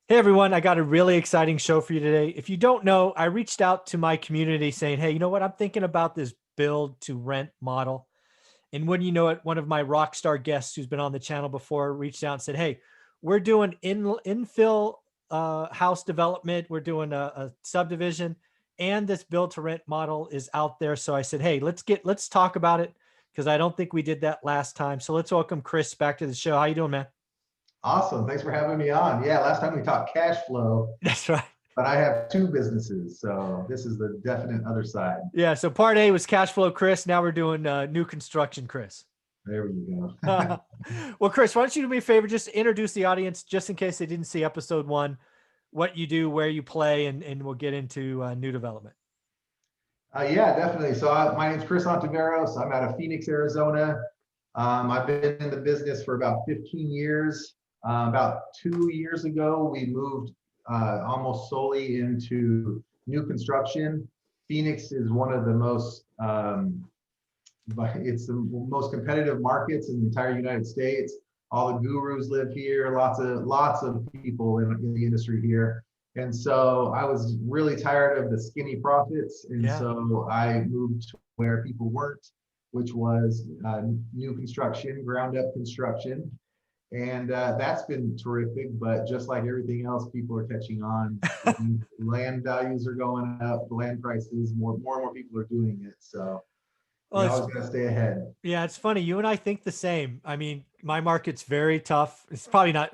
Hey everyone, I got a really exciting show for you today. If you don't know, I reached out to my community saying, hey, you know what? I'm thinking about this build to rent model. And wouldn't you know it, one of my rock star guests who's been on the channel before reached out and said, hey, we're doing infill house development. We're doing a subdivision and this build to rent model is out there. So I said, hey, let's talk about it because I don't think we did that last time. So let's welcome Chris back to the show. How you doing, man? Awesome. Thanks for having me on. Yeah, last time we talked cash flow, That's right. but I have two businesses. So this is the definite other side. Yeah. So part A was cash flow, Chris. Now we're doing new construction, Chris. There we go. Well, Chris, why don't you do me a favor? Just introduce the audience, just in case they didn't see episode one, what you do, where you play, and we'll get into new development. Yeah, definitely. So my name's Chris Ontiveros. I'm out of Phoenix, Arizona. I've been in the business for about 15 years. About 2 years ago, we moved almost solely into new construction. Phoenix is one of the most it's the most competitive markets in the entire United States. All the gurus live here, lots of people in the industry here. And so I was really tired of the skinny profits. And so I moved to where people weren't, which was new construction, ground up construction. And that's been terrific. But just like everything else, people are catching on. Land values are going up, land prices, more and more people are doing it. So we Well, always got to stay ahead. yeah, it's funny. You and I think the same. I mean, my market's very tough. It's probably not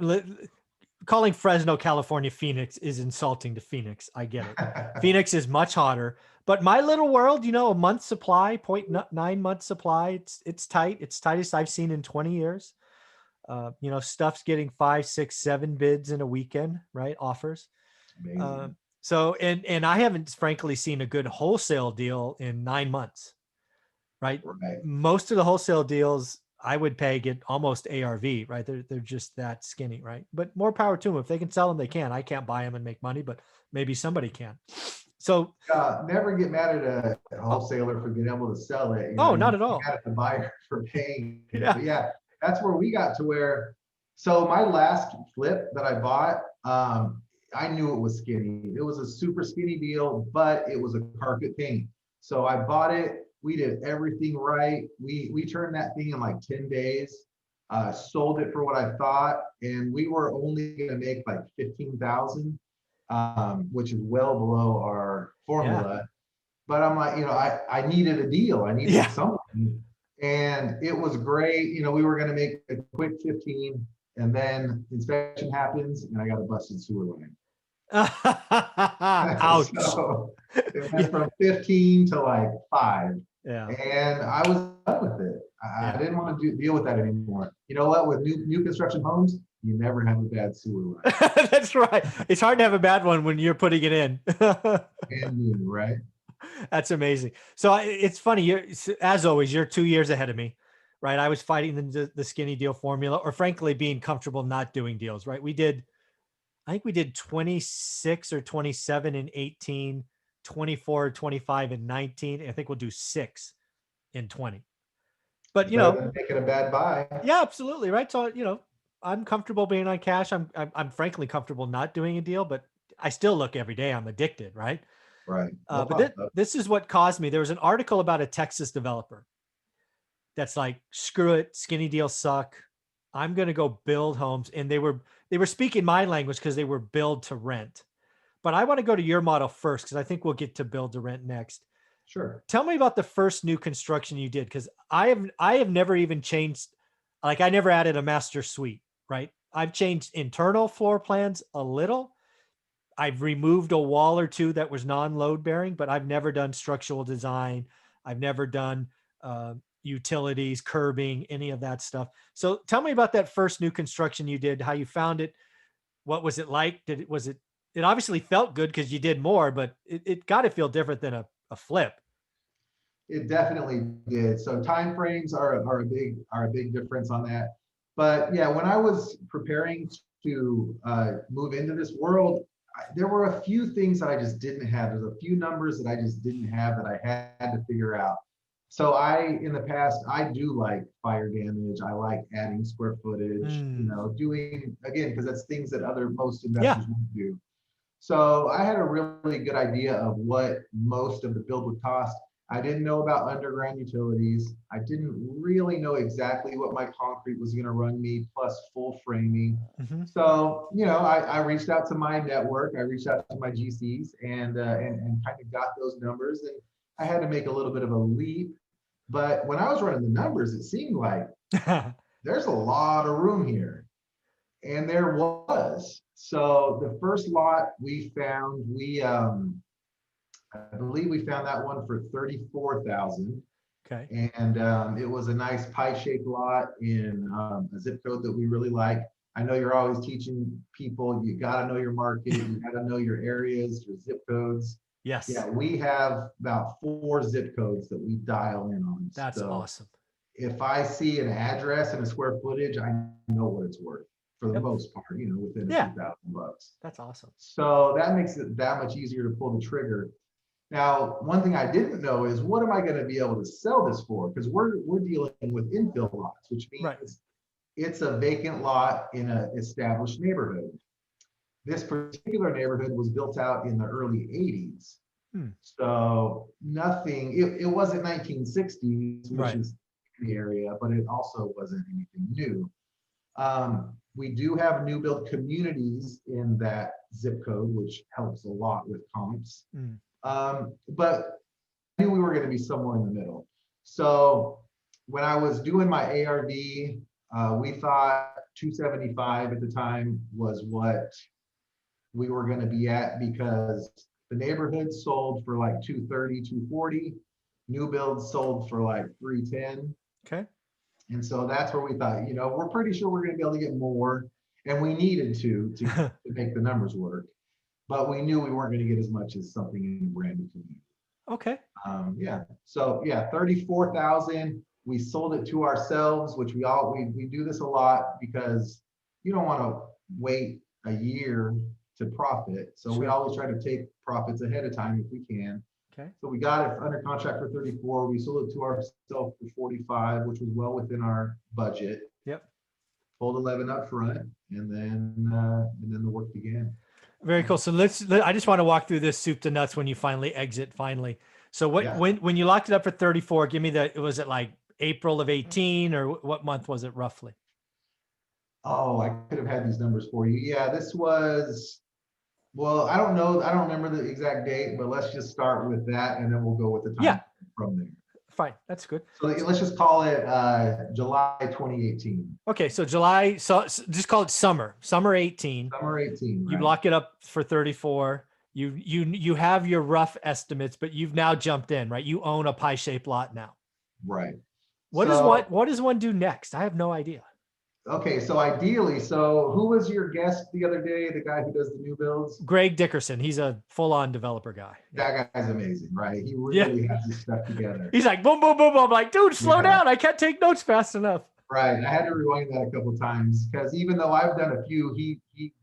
calling Fresno, California, Phoenix is insulting to Phoenix. I get it. Phoenix is much hotter, but my little world, a month supply, 0.9 month supply. It's tight. It's tightest I've seen in 20 years. Stuff's getting 5, 6, 7 bids in a weekend, right? Offers. Amazing. So, and I haven't frankly seen a good wholesale deal in 9 months, right? Right. Most of the wholesale deals I would pay get almost ARV, right? They're just that skinny, right? But more power to them. If they can sell them, they can. I can't buy them and make money, but maybe somebody can. So never get mad at a wholesaler for being able to sell it. not at all. Mad at the buyer for paying. Yeah. But yeah, that's where we got to where. So my last flip that I bought, I knew it was skinny. It was a super skinny deal, but it was a carpet paint. So I bought it. We did everything right. We turned that thing in like 10 days, sold it for what I thought, and we were only going to make like 15,000, which is well below our formula. Yeah. But I'm like, I needed a deal. I needed something, and it was great. We were going to make a quick 15, and then inspection happens, and I got a busted sewer line. Ouch. So it went from 15 to like 5. Yeah. And I was done with it. I didn't want to deal with that anymore. You know what? With new construction homes, you never have a bad sewer line. That's right. It's hard to have a bad one when you're putting it in. And new, right? That's amazing. So it's funny. As always, you're 2 years ahead of me, right? I was fighting the skinny deal formula, or frankly, being comfortable not doing deals, right? I think we did 26 or 27 in 18. 24, 25, and 19. I think we'll do 6 in 20. But making a bad buy. Yeah, absolutely, right. So I'm comfortable being on cash. I'm frankly comfortable not doing a deal, but I still look every day. I'm addicted, right? Right. But this is what caused me. There was an article about a Texas developer that's like, screw it, skinny deals suck. I'm gonna go build homes, and they were speaking my language because they were build to rent. But I want to go to your model first because I think we'll get to build to rent next. Sure. Tell me about the first new construction you did, because I have never even changed. Like, I never added a master suite, right? I've changed internal floor plans a little. I've removed a wall or two that was non-load bearing, but I've never done structural design. I've never done utilities, curbing, any of that stuff. So tell me about that first new construction you did, how you found it. What was it like? It obviously felt good because you did more, but it got to feel different than a flip. It definitely did. So time frames are a big difference on that. But yeah, when I was preparing to move into this world, there were a few things that I just didn't have. There's a few numbers that I just didn't have that I had to figure out. So in the past, I do like fire damage. I like adding square footage, doing, again, because that's things that most Yeah. investors won't do. So I had a really good idea of what most of the build would cost. I didn't know about underground utilities. I didn't really know exactly what my concrete was going to run me, plus full framing. Mm-hmm. So, I reached out to my network. I reached out to my GCs and kind of got those numbers. And I had to make a little bit of a leap. But when I was running the numbers, it seemed like there's a lot of room here. And there was. So the first lot we found, I believe we found that one for 34,000. Okay. And it was a nice pie-shaped lot in a zip code that we really like. I know you're always teaching people, you got to know your market, you got to know your areas, your zip codes. Yes. Yeah, we have about 4 zip codes that we dial in on. That's so awesome. if I see an address and a square footage, I know what it's worth for the most part, within a few $1,000. That's awesome. So that makes it that much easier to pull the trigger. Now, one thing I didn't know is what am I going to be able to sell this for? Because we're dealing with infill lots, which means it's a vacant lot in an established neighborhood. This particular neighborhood was built out in the early 80s. So nothing, it wasn't 1960s, which is the area, but it also wasn't anything new. We do have new build communities in that zip code, which helps a lot with comps. But I knew we were going to be somewhere in the middle. So when I was doing my ARV, we thought 275 at the time was what we were going to be at, because the neighborhood sold for like 230, 240. New builds sold for like 310. Okay. And so that's where we thought, we're pretty sure we're going to be able to get more, and we needed to make the numbers work. But we knew we weren't going to get as much as something in a brand new community. Okay. So 34,000. We sold it to ourselves, which we do this a lot because you don't want to wait a year to profit. So we always try to take profits ahead of time if we can. Okay. So we got it under contract for 34. We sold it to ourselves for 45, which was well within our budget. Yep. Pulled 11 up front, and then the work began. Very cool. So I just want to walk through this soup to nuts when you finally exit finally. So when you locked it up for 34, give me was it like April of 18 or what month was it roughly? Oh, I could have had these numbers for you. Yeah, this was, well, I don't know. I don't remember the exact date, but let's just start with that and then we'll go with the time from there. Fine. That's good. So let's just call it July 2018. Okay. So July, so just call it summer 18. Summer 18. You lock it up for 34. You have your rough estimates, but you've now jumped in, right? You own a pie-shaped lot now. Right. What does one do next? I have no idea. Okay, so ideally, who was your guest the other day, the guy who does the new builds? Greg Dickerson. He's a full-on developer guy. That guy's amazing, right? He really has his stuff together. He's like, boom, boom, boom, boom. I'm like, dude, slow down. I can't take notes fast enough. Right. I had to rewind that a couple of times because even though I've done a few, he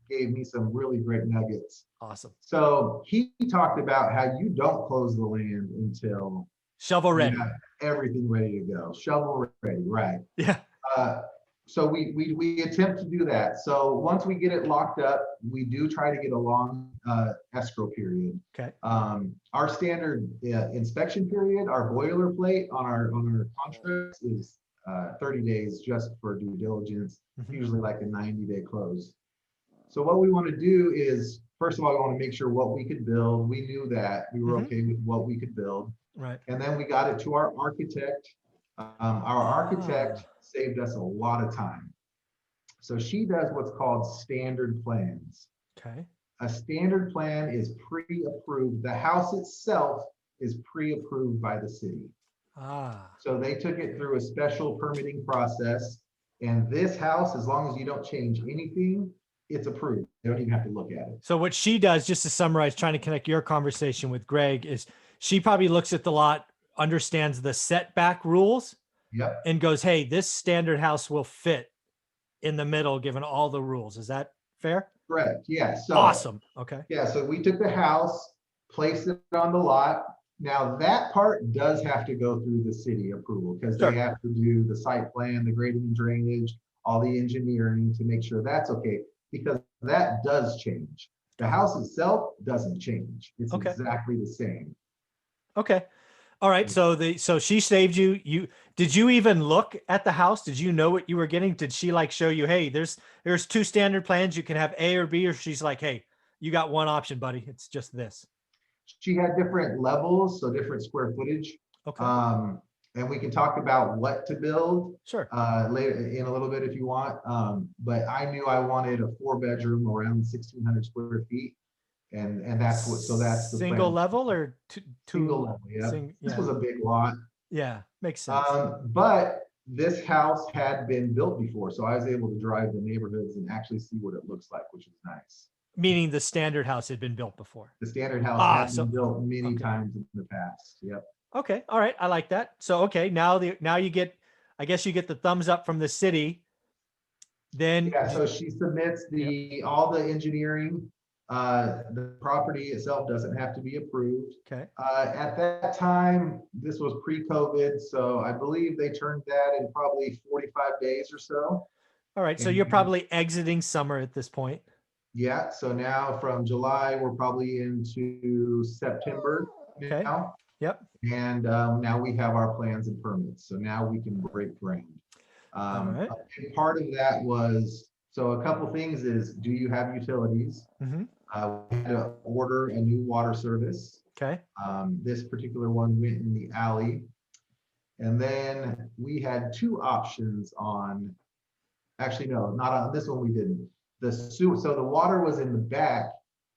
gave me some really great nuggets. Awesome. So he talked about how you don't close the land until shovel ready. You have everything ready to go. Shovel ready, right? Yeah. So we attempt to do that. So once we get it locked up, we do try to get a long escrow period. Okay. Our standard inspection period, our boilerplate on our contracts is 30 days just for due diligence, usually like a 90-day close. So what we want to do is, first of all, we want to make sure what we could build. We knew that we were okay with what we could build. Right. And then we got it to our architect. Our architect saved us a lot of time. So she does what's called standard plans. Okay. A standard plan is pre-approved. The house itself is pre-approved by the city. So they took it through a special permitting process. And this house, as long as you don't change anything, it's approved. They don't even have to look at it. So what she does, just to summarize, trying to connect your conversation with Greg, is she probably looks at the lot, understands the setback rules, and goes, hey, this standard house will fit in the middle given all the rules. Is that fair? Correct. Yeah. So awesome. Okay. Yeah. So we took the house, placed it on the lot. Now that part does have to go through the city approval because they Sure. have to do the site plan, the grading and drainage, all the engineering to make sure that's okay, because that does change. The house itself doesn't change. It's Okay. exactly the same. Okay. All right. So she saved you. Did you even look at the house? Did you know what you were getting? Did she like show you, hey, there's two standard plans. You can have A or B, or she's like, hey, you got one option, buddy. It's just this. She had different levels, so different square footage. Okay. And we can talk about what to build Sure. later in a little bit if you want. But I knew I wanted a 4-bedroom around 1,600 square feet. And that's what, so that's the Single plan. level or Single level, yeah. This was a big lot. Yeah, makes sense. But this house had been built before, so I was able to drive the neighborhoods and actually see what it looks like, which is nice. Meaning the standard house had been built before. The standard house has been built many times in the past. Yep. Okay. All right. I like that. So, okay. Now you get, I guess you get the thumbs up from the city. Then yeah, so she submits all the engineering. The property itself doesn't have to be approved. Okay. At that time, this was pre-COVID, so I believe they turned that in probably 45 days or so. All right. So you're probably exiting summer at this point. Yeah. So now from July, we're probably into September now. Yep. And now we have our plans and permits. So now we can break ground. Right. And part of that was, so a couple things is, do you have utilities? Mm-hmm. We had to order a new water service. Okay. This particular one went in the alley. And then we had 2 options on, actually, no, not on this one, we didn't. The sewer, so the water was in the back,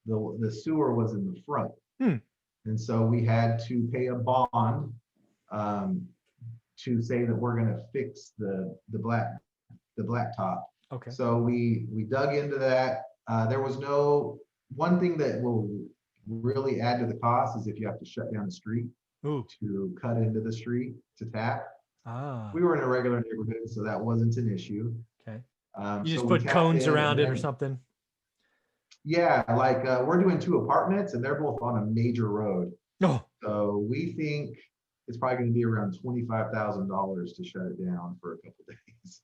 the sewer was in the front. And so we had to pay a bond to say that we're going to fix the blacktop. Okay. So we dug into that. There was one thing that will really add to the cost is if you have to shut down the street to cut into the street to tap. We were in a regular neighborhood, so that wasn't an issue. Okay. You just put cones around it or something? Yeah, like we're doing 2 apartments and they're both on a major road. No. So we think it's probably going to be around $25,000 to shut it down for a couple of days.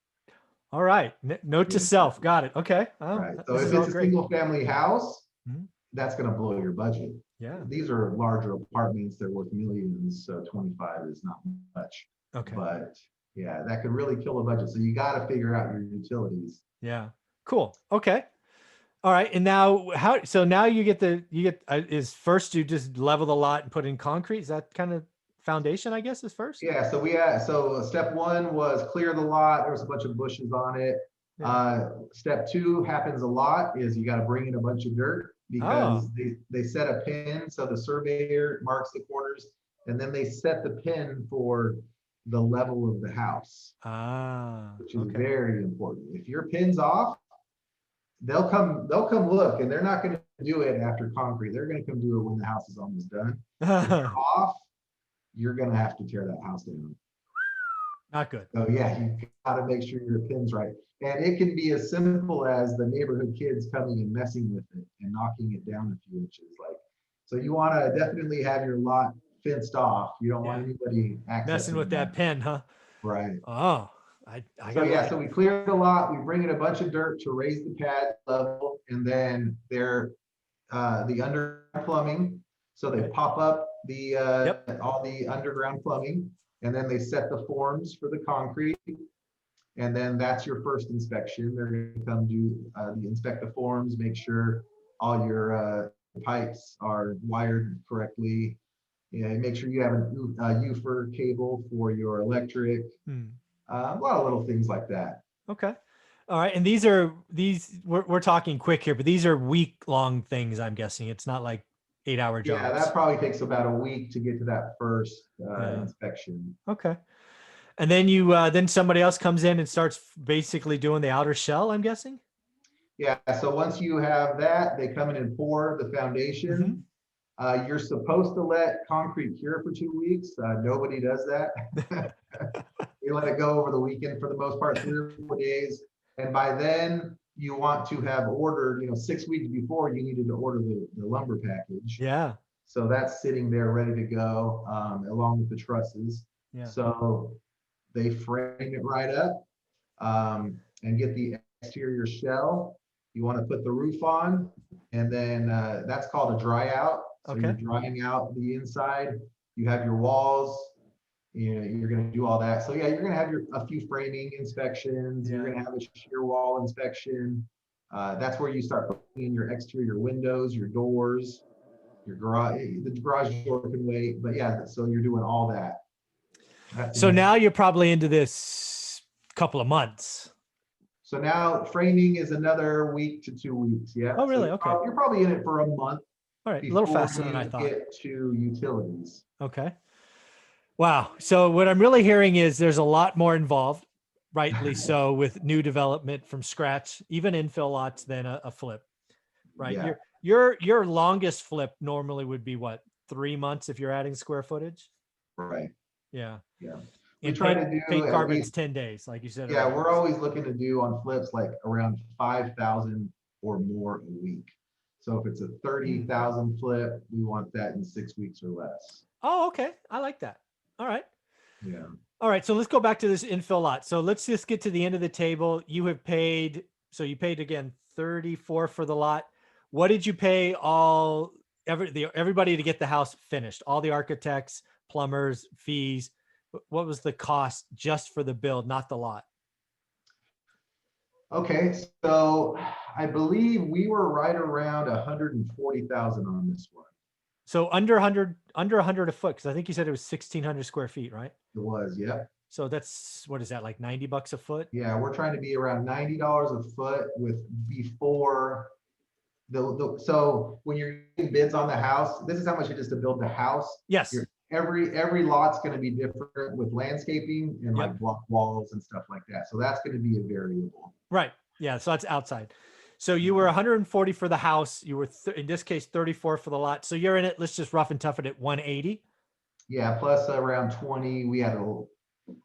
All right. Note to self. Got it. Okay. Right. So if it's a single family house, that's going to blow your budget. Yeah. These are larger apartments. They're worth millions. So 25 is not much. Okay. But yeah, that could really kill a budget. So you got to figure out your utilities. Yeah. Cool. Okay. All right. And now so now you get is first you just level the lot and put in concrete. Is that kind of foundation, I guess, is first? Yeah. So step 1 was clear the lot. There was a bunch of bushes on it. Yeah. Step 2 happens a lot is you got to bring in a bunch of dirt because they set a pin. So the surveyor marks the corners and then they set the pin for the level of the house, which is very important. If your pin's off, they'll come look, and they're not going to do it after concrete. They're going to come do it when the house is almost done. If you're off, you're going to have to tear that house down. Not good. So yeah, you got to make sure your pin's right. And it can be as simple as the neighborhood kids coming and messing with it and knocking it down a few inches. So you want to definitely have your lot fenced off. You don't want anybody messing with that pin, huh? Right. Oh, so we clear the lot. We bring in a bunch of dirt to raise the pad level, and then the underground plumbing. So they pop up all the underground plumbing, and then they set the forms for the concrete. And then that's your first inspection. They're going to come do inspect the forms, make sure all your pipes are wired correctly. Make sure you have a UFER cable for your electric. A lot of little things like that. Okay. All right. And we're talking quick here, but these are week-long things, I'm guessing. It's not like 8-hour jobs. Yeah, that probably takes about a week to get to that first inspection. Okay. And then then somebody else comes in and starts basically doing the outer shell, I'm guessing? Yeah. So once you have that, they come in and pour the foundation. You're supposed to let concrete cure for 2 weeks. Nobody does that. We let it go over the weekend for the most part, 3 or 4 days. And by then you want to have ordered, 6 weeks before you needed to order the lumber package. Yeah. So that's sitting there ready to go, along with the trusses. Yeah. So they frame it right up, and get the exterior shell. You want to put the roof on, and then that's called a dry out. So you're Okay. drying out the inside. You have your walls. You're going to do all that. So yeah, you're going to have a few framing inspections. You're Yeah. going to have a shear wall inspection. That's where you start putting in your exterior windows, your doors, your garage. The garage door can wait, but yeah. So you're doing all that. That's the So next. now you're probably into this couple of months. So now framing is another week to 2 weeks. Yeah. Oh, So really? Okay. you're probably in it for a month All right. A little before faster than I you thought. get to utilities. Okay. Wow. So what I'm really hearing is there's a lot more involved, rightly so, with new development from scratch, even infill lots than a flip, right? Yeah. Your longest flip normally would be what, 3 months if you're adding square footage? Right. Yeah. Yeah. We And try paint, to paint do at carbon's least, 10 days, like you said yeah, earlier. we're always looking to do on flips like around 5,000 or more a week. So if it's a 30,000 flip, we want that in 6 weeks or less. Oh, okay. I like that. All right. Yeah. All right. So let's go back to this infill lot. So let's just get to the end of the table. You have paid, so you paid again 34 for the lot. What did you pay everybody to get the house finished? All the architects, plumbers, fees. What was the cost just for the build, not the lot? Okay, so I believe we were right around 140,000 on this one. So under 100 a foot, because I think you said it was 1,600 square feet, right? It was, yeah. So that's, what is that, like $90 a foot? Yeah, we're trying to be around $90 a foot with before so when you're getting bids on the house, this is how much it is to build the house. Yes. Every lot's going to be different with landscaping and Yep. like block walls and stuff like that. So that's going to be a variable. Right. Yeah. So that's outside. So you were 140 for the house. You were, in this case, 34 for the lot. So you're in it. Let's just rough and tough it at 180. Yeah, plus around 20. We had a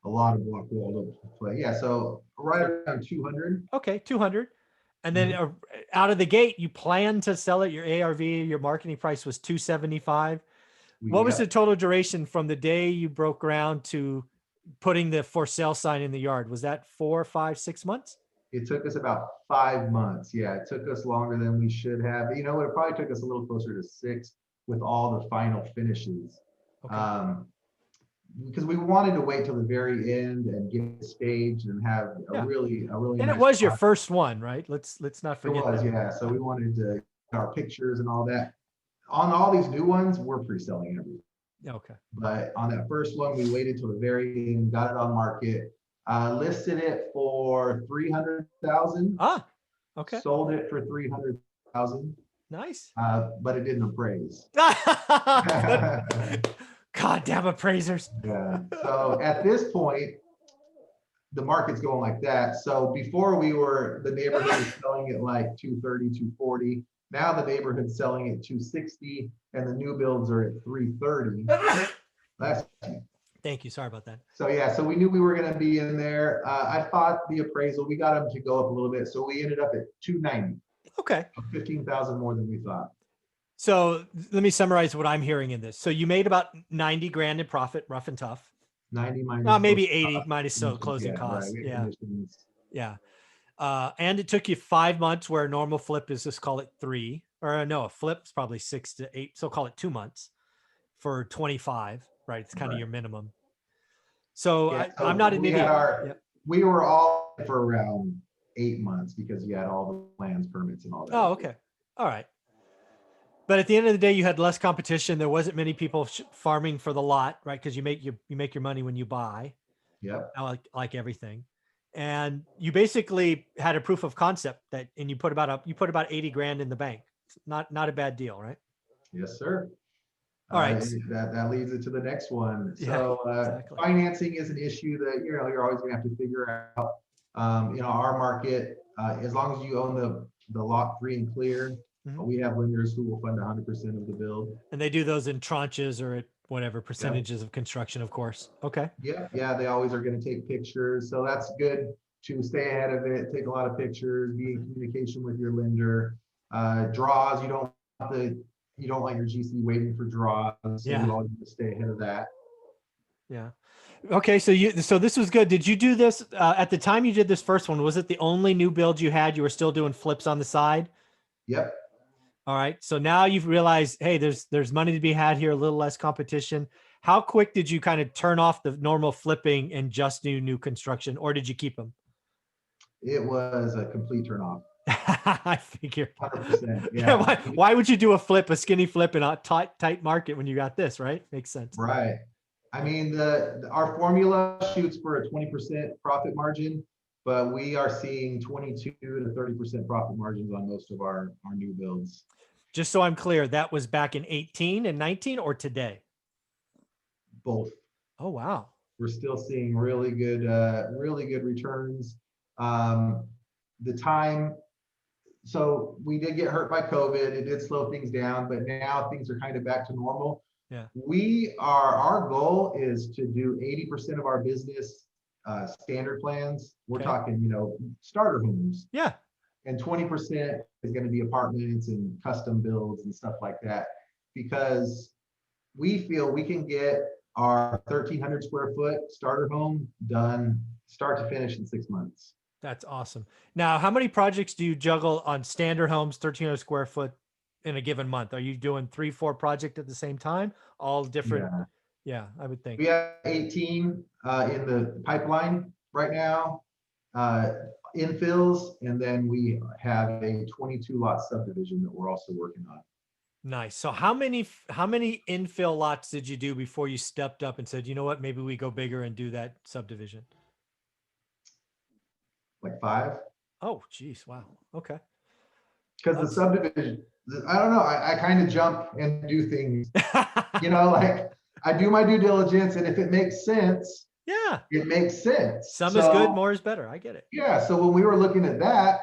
lot of block wall to play. Yeah, so right around 200. Okay, 200. And then out of the gate, you plan to sell it. Your ARV, your marketing price was 275. What was the total duration from the day you broke ground to putting the for sale sign in the yard? Was that 4, 5, 6 months? It took us about 5 months. Yeah, it took us longer than we should have. You know, it probably took us a little closer to 6 with all the final finishes. Okay. Because we wanted to wait till the very end and get it staged and have a really And nice it was your process. first one, right? Let's not forget It was, that. yeah. So we wanted to our pictures and all that. On all these new ones, we're pre-selling everything. Okay. But on that first one, we waited till the very end, got it on market, listed it for 300,000. Ah, okay. Sold it for 300,000. Nice. But it didn't appraise. God damn appraisers. Yeah. So at this point, the market's going like that. So before the neighborhood was selling it like 230, 240. Now the neighborhood's selling at 260 and the new builds are at 330. Thank you. Sorry about that. So yeah, so we knew we were going to be in there. I thought the appraisal, we got them to go up a little bit. So we ended up at 290. Okay. 15,000 more than we thought. So let me summarize what I'm hearing in this. So you made about 90 grand in profit, rough and tough. 90 minus. Maybe 80 minus closing costs. Right, yeah. Commissions. Yeah. And it took you 5 months where a normal flip is, just call it 3, or no, a flip's probably 6 to 8. So call it 2 months for 25, right? It's kind of your minimum. So, Yeah, so I'm not an idiot. We were all for around 8 months because you had all the plans, permits and all that. Oh, okay. All right. But at the end of the day, you had less competition. There wasn't many people farming for the lot, right? Because you make your money when you buy. Yep. Like everything. And you basically had a proof of concept and you put about 80 grand in the bank. It's not a bad deal, right? Yes, sir. All right. That leads it to the next one. So exactly. Financing is an issue that you're always going to have to figure out. Our market, as long as you own the lot free and clear, we have lenders who will fund 100% of the build. And they do those in tranches or at whatever percentages of construction, of course. Okay. Yeah, they always are going to take pictures. So that's good to stay ahead of it, take a lot of pictures, be in communication with your lender. Draws, you don't have to you don't want your GC waiting for draws. So Yeah. we always need to stay ahead of that. Yeah. Okay. So this was good. Did you do this at the time you did this first one? Was it the only new build you had? You were still doing flips on the side? Yep. All right. So now you've realized, hey, there's money to be had here, a little less competition. How quick did you kind of turn off the normal flipping and just do new construction, or did you keep them? It was a complete turn off. I figured. 100%. Yeah. Yeah. Why would you do a skinny flip in a tight market when you got this, right? Makes sense. Right. I mean, our formula shoots for a 20% profit margin, but we are seeing 22 to 30% profit margins on most of our new builds. Just so I'm clear, that was back in 18 and 19 or today? Both. Oh, wow. We're still seeing really good returns. The time, so we did get hurt by COVID. It did slow things down, but now things are kind of back to normal. Yeah. Our goal is to do 80% of our business standard plans. We're talking, starter homes. Yeah. And 20% is going to be apartments and custom builds and stuff like that, because we feel we can get our 1,300 square foot starter home done start to finish in 6 months. That's awesome. Now, how many projects do you juggle on standard homes, 1,300 square foot in a given month? Are you doing 3-4 projects at the same time? All different. Yeah, I would think. We have 18 in the pipeline right now, infills, and then we have a 22 lot subdivision that we're also working on. Nice. So how many infill lots did you do before you stepped up and said, you know what, maybe we go bigger and do that subdivision? Like 5. Oh, geez. Wow. Okay. Because the subdivision, I don't know, I kind of jump and do things, like I do my due diligence, and if it makes sense, yeah, it makes sense. Some is good, more is better. I get it. Yeah. So when we were looking at that,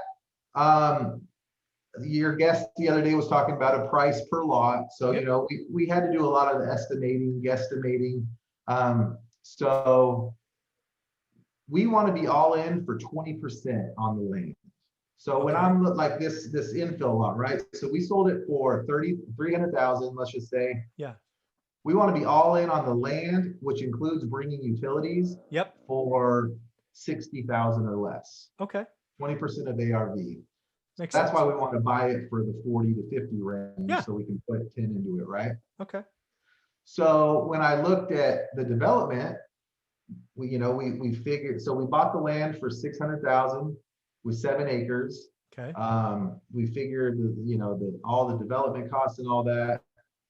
your guest the other day was talking about a price per lot. So, we had to do a lot of the guesstimating. So we want to be all in for 20% on the land. So when I'm like this infill lot, right? So we sold it for 300,000, let's just say. Yeah. We want to be all in on the land, which includes bringing utilities. Yep. For 60,000 or less. Okay. 20% of ARV. Makes That's sense. why we want to buy it for the 40 to 50 range, Yeah. so we can put 10 into it, right? Okay. So when I looked at the development, we figured, so we bought the land for 600,000 with 7 acres. Okay. We figured all the development costs and all that.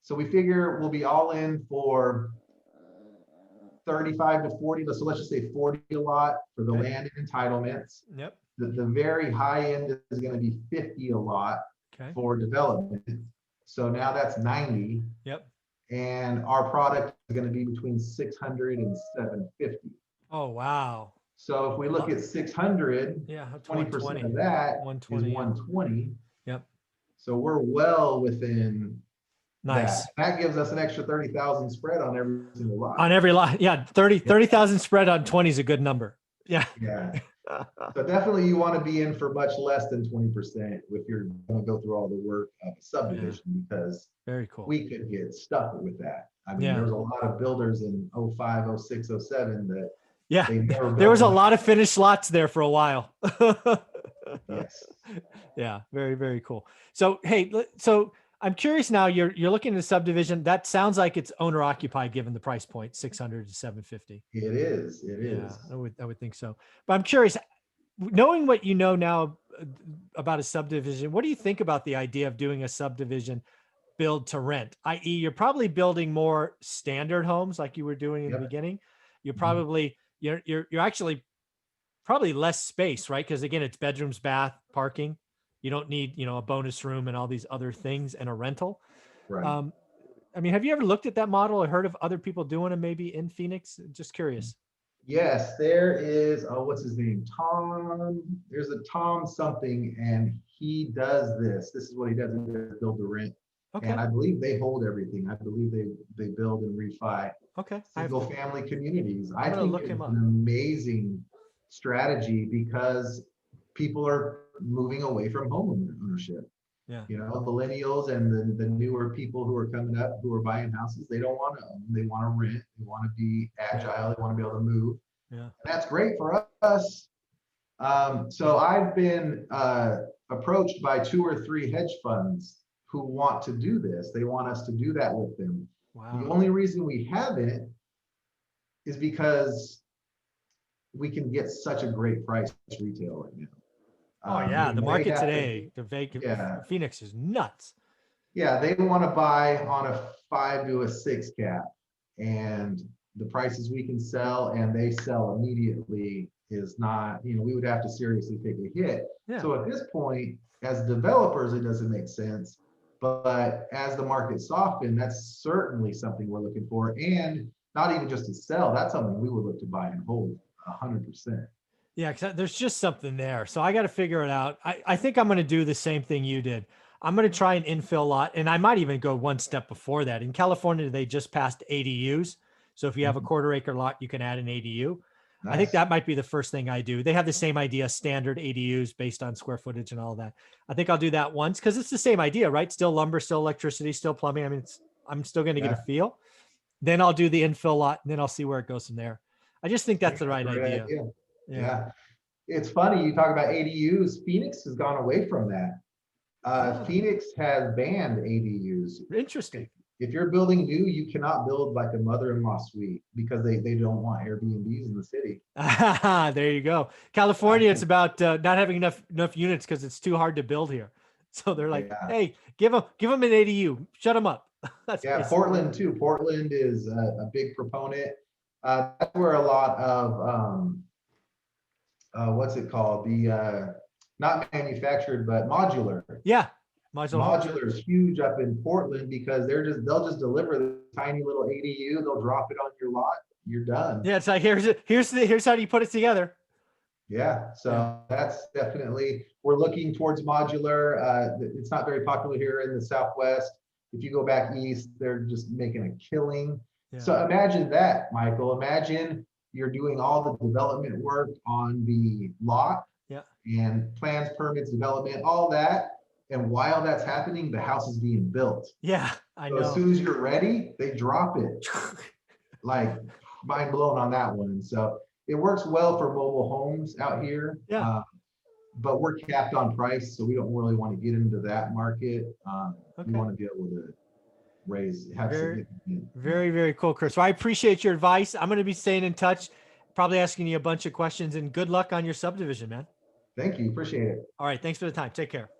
So we figure we'll be all in for 35 to 40. So let's just say 40 a lot for the land and entitlements. Yep. The very high end is going to be 50 a lot for development. So now that's 90. Yep. And our product is going to be between 600 and 750. Oh, wow. So if we look at 600, yeah, 20% of that 120, is 120. Yep. So we're well within. Nice. That gives us an extra 30,000 spread on every single lot. On every lot. Yeah. 30,000 spread on 20 is a good number. Yeah. Yeah. So definitely you want to be in for much less than 20% if you're going to go through all the work of a subdivision, because very cool. We could get stuck with that. I mean, there was a lot of builders in 05, 06, 07 that there was a lot of finished lots there for a while. Yes. Yeah. Very, very cool. So, hey, so I'm curious now, you're looking at a subdivision that sounds like it's owner occupied, given the price point, 600 to 750. It is. Yeah, I would think so. But I'm curious, knowing what you know now about a subdivision, what do you think about the idea of doing a subdivision build to rent? I.e., you're probably building more standard homes like you were doing in the beginning. You're probably you're actually probably less space, right? Because again, it's bedrooms, bath, parking. You don't need, a bonus room and all these other things and a rental. Right. I mean, have you ever looked at that model or heard of other people doing it maybe in Phoenix? Just curious. Yes, there is, what's his name? Tom, there's a Tom something, and he does this. This is what he does, he does build to rent. Okay. And I believe they hold everything. I believe they build and refi. Okay. Single family communities. I think look it's him up. an amazing strategy because people are moving away from home ownership. Yeah. You know, millennials and the newer people who are coming up who are buying houses, they don't want to own, they want to rent, they want to be agile, they want to be able to move. Yeah. And that's great for us. So I've been approached by 2 or 3 hedge funds who want to do this. They want us to do that with them. Wow. The only reason we haven't is because we can get such a great price retail right now. Oh yeah, the market today, yeah, Phoenix is nuts. yeah, they want to buy on a 5 to a 6 cap, and the prices we can sell and they sell immediately is not, you know, we would have to seriously take a hit. Yeah. So at this point, as developers, it doesn't make sense. But as the market softens, that's certainly something we're looking for. And not even just to sell, that's something we would look to buy and hold 100%. Yeah, because there's just something there. So I got to figure it out. I think I'm going to do the same thing you did. I'm going to try an infill lot, and I might even go one step before that. In California, they just passed ADUs. So if you have a quarter acre lot, you can add an ADU. Nice. I think that might be the first thing I do. They have the same idea, standard ADUs based on square footage and all that. I think I'll do that once because it's the same idea, right? Still lumber, still electricity, still plumbing. I mean, I'm still going to get a feel. Then I'll do the infill lot, and then I'll see where it goes from there. I just think that's the right idea. Yeah. It's funny you talk about ADUs. Phoenix has gone away from that. Phoenix has banned ADUs. Interesting. If you're building new, you cannot build like a mother-in-law suite because they don't want Airbnbs in the city. There you go. California, it's about not having enough units because it's too hard to build here. So they're like, hey, give them an ADU, shut them up. That's Portland too. Portland is a big proponent. That's where a lot of what's it called? The not manufactured, but modular. Yeah. Modular is huge up in Portland because they'll just deliver the tiny little ADU. They'll drop it on your lot. You're done. Yeah, it's like here's how you put it together. Yeah, so that's definitely, we're looking towards modular. It's not very popular here in the Southwest. If you go back east, they're just making a killing. Yeah. So imagine that, Michael. Imagine you're doing all the development work on the lot, and plans, permits, development, all that. And while that's happening, the house is being built. Yeah, I know. As soon as you're ready, they drop it. Like, mind blown on that one. So it works well for mobile homes out here. Yeah. But we're capped on price, so we don't really want to get into that market. We want to be able to have significant. Very, very cool, Chris. Well, I appreciate your advice. I'm going to be staying in touch, probably asking you a bunch of questions, and good luck on your subdivision, man. Thank you. Appreciate it. All right. Thanks for the time. Take care.